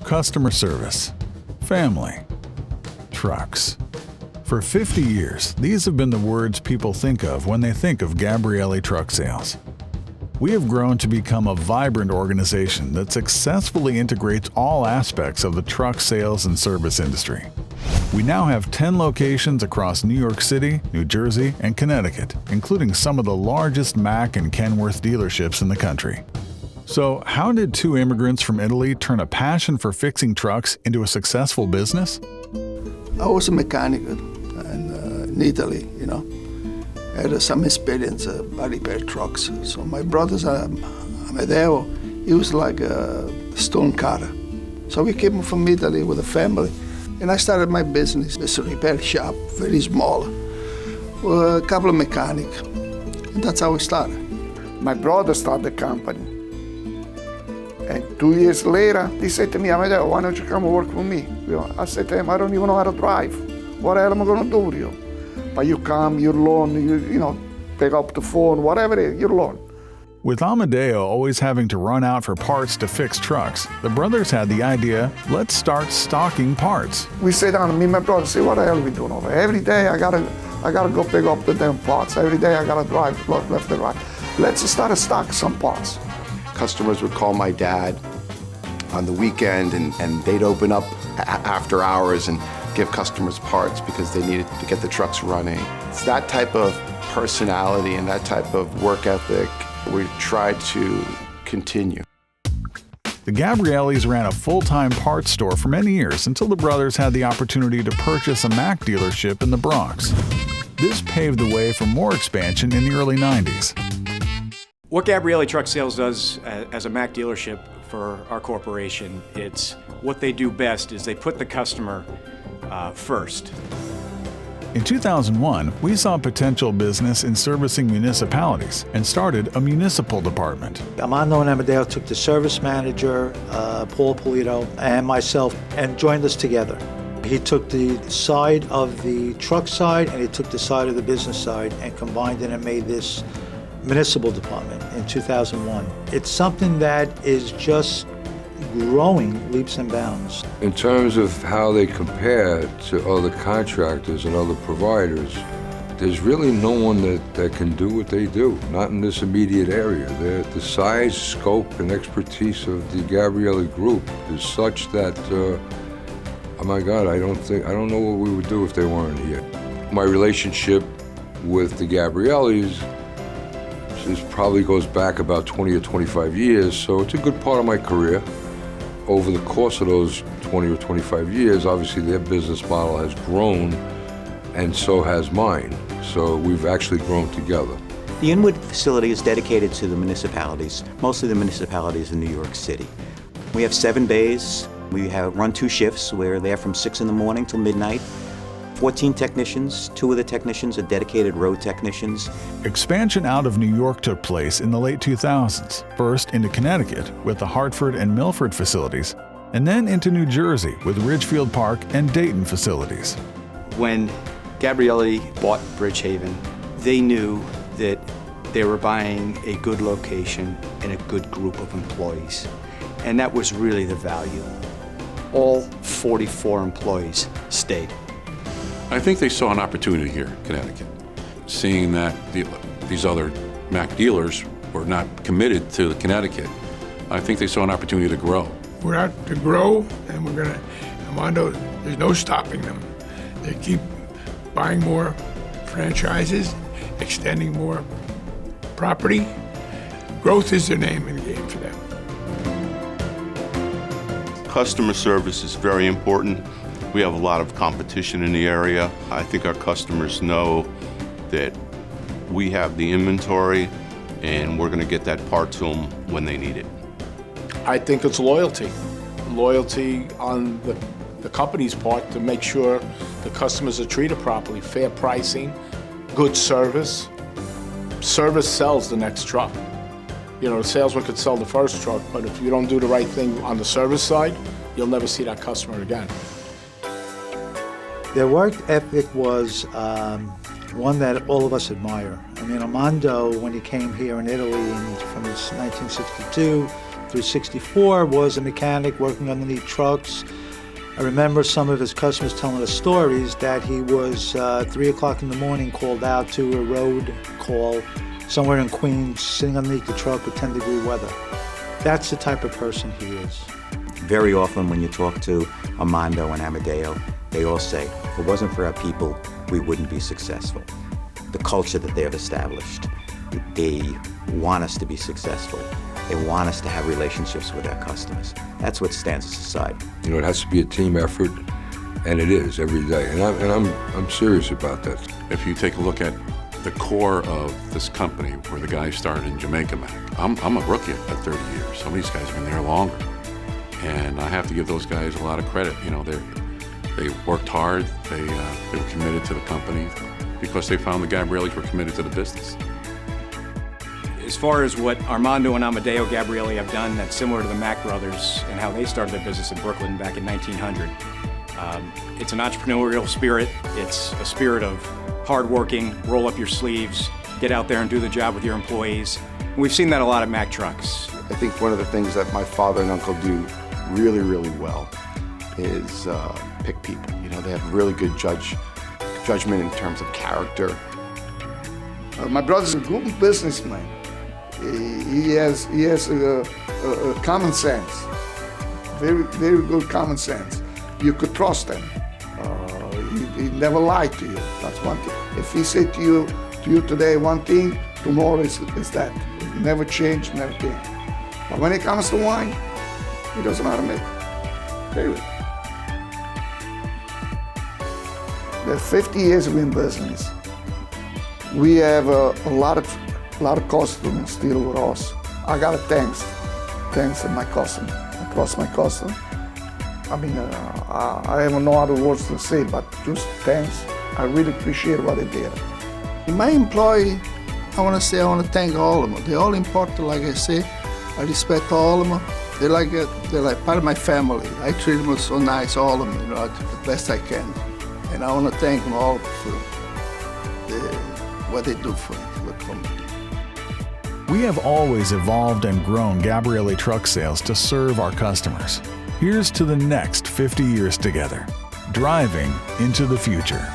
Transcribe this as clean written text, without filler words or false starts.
customer service, family, trucks. For 50 years, these have been the words people think of when they think of Gabrielli Truck Sales. We have grown to become a vibrant organization that successfully integrates all aspects of the truck sales and service industry. We now have 10 locations across New York City, New Jersey, and Connecticut, including some of the largest Mack and Kenworth dealerships in the country. So, how did two immigrants from Italy turn a passion for fixing trucks into a successful business? I was a mechanic in Italy, I had some experience by repair trucks. So my brother's Amedeo, he was like a stone cutter. So we came from Italy with a family, and I started my business. It's a repair shop, very small, with a couple of mechanics, and that's how we started. My brother started the company. And 2 years later, he said to me, Amedeo, why don't you come work with me? I said to him, I don't even know how to drive. What the hell am I going to do with you? But you come, you learn, you pick up the phone, whatever it is, you learn. With Amedeo always having to run out for parts to fix trucks, the brothers had the idea, let's start stocking parts. We sit down, me and my brother, say, what the hell are we doing over here? Every day I gotta go pick up the damn parts. Every day I gotta drive left and right. Let's start to stock some parts. Customers would call my dad on the weekend and they'd open up after hours and give customers parts because they needed to get the trucks running. It's that type of personality and that type of work ethic we try to continue. The Gabriellis ran a full-time parts store for many years until the brothers had the opportunity to purchase a Mack dealership in the Bronx. This paved the way for more expansion in the early 90s. What Gabrielli Truck Sales does as a Mack dealership for our corporation, it's what they do best is they put the customer first. In 2001, we saw potential business in servicing municipalities and started a municipal department. Armando and Amedeo took the service manager, Paul Polito, and myself, and joined us together. He took the side of the truck side and he took the side of the business side and combined it and made this municipal department in 2001. It's something that is just growing leaps and bounds. In terms of how they compare to other contractors and other providers, there's really no one that can do what they do, not in this immediate area. The size, scope, and expertise of the Gabrielli Group is such that, oh my God, I don't know what we would do if they weren't here. My relationship with the Gabriellis probably goes back about 20 or 25 years, so it's a good part of my career. Over the course of those 20 or 25 years, obviously their business model has grown, and so has mine. So we've actually grown together. The Inwood facility is dedicated to the municipalities, mostly the municipalities in New York City. We have 7 bays. We run 2 shifts. We're there from 6 in the morning till midnight. 14 technicians, 2 of the technicians are dedicated road technicians. Expansion out of New York took place in the late 2000s, first into Connecticut with the Hartford and Milford facilities, and then into New Jersey with Ridgefield Park and Dayton facilities. When Gabrielli bought Bridgehaven, they knew that they were buying a good location and a good group of employees, and that was really the value. All 44 employees stayed. I think they saw an opportunity here in Connecticut, seeing that these other Mack dealers were not committed to Connecticut. I think they saw an opportunity to grow. We're out to grow, and Armando, there's no stopping them. They keep buying more franchises, extending more property. Growth is the name in the game for them. Customer service is very important. We have a lot of competition in the area. I think our customers know that we have the inventory and we're going to get that part to them when they need it. I think it's loyalty. Loyalty on the company's part to make sure the customers are treated properly. Fair pricing, good service. Service sells the next truck. The salesman could sell the first truck, but if you don't do the right thing on the service side, you'll never see that customer again. Their work ethic was one that all of us admire. I mean, Armando, when he came here in Italy from 1962 through 64, was a mechanic working underneath trucks. I remember some of his customers telling us stories that he was 3 o'clock in the morning called out to a road call somewhere in Queens, sitting underneath the truck with 10-degree weather. That's the type of person he is. Very often when you talk to Armando and Amadeo, they all say, if it wasn't for our people, we wouldn't be successful. The culture that they've established, they want us to be successful. They want us to have relationships with our customers. That's what stands us aside. You know, it has to be a team effort, and it is every day. And I'm serious about that. If you take a look at the core of this company, where the guys started in Jamaica Mac, I'm a rookie at 30 years. Some of these guys have been there longer. And I have to give those guys a lot of credit. You know, they worked hard, they were committed to the company because they found the Gabriellis were committed to the business. As far as what Armando and Amadeo Gabrielli have done, that's similar to the Mac brothers and how they started their business in Brooklyn back in 1900. It's an entrepreneurial spirit. It's a spirit of hardworking, roll up your sleeves, get out there and do the job with your employees. And we've seen that a lot at Mac Trucks. I think one of the things that my father and uncle do really, really well is pick people. You know, they have really good judgment in terms of character. My brother's a good businessman. He has a common sense, very, very good common sense. You could trust him. He never lied to you. That's one thing. If he said to you today one thing, tomorrow is that. It never changed, never came. But when it comes to wine, he doesn't know how to make it. Period. There are 50 years we're in business. We have a lot of customers still with us. I got to thanks to my customer. I trust my customer. I mean, I have no other words to say, but just thanks. I really appreciate what they did. My employee, I want to thank all of them. They're all important, like I say. I respect all of them. They're like part of my family. I treat them so nice, all of them, you know, the best I can. And I want to thank them all for what they do for the company. We have always evolved and grown Gabrielli Truck Sales to serve our customers. Here's to the next 50 years together, driving into the future.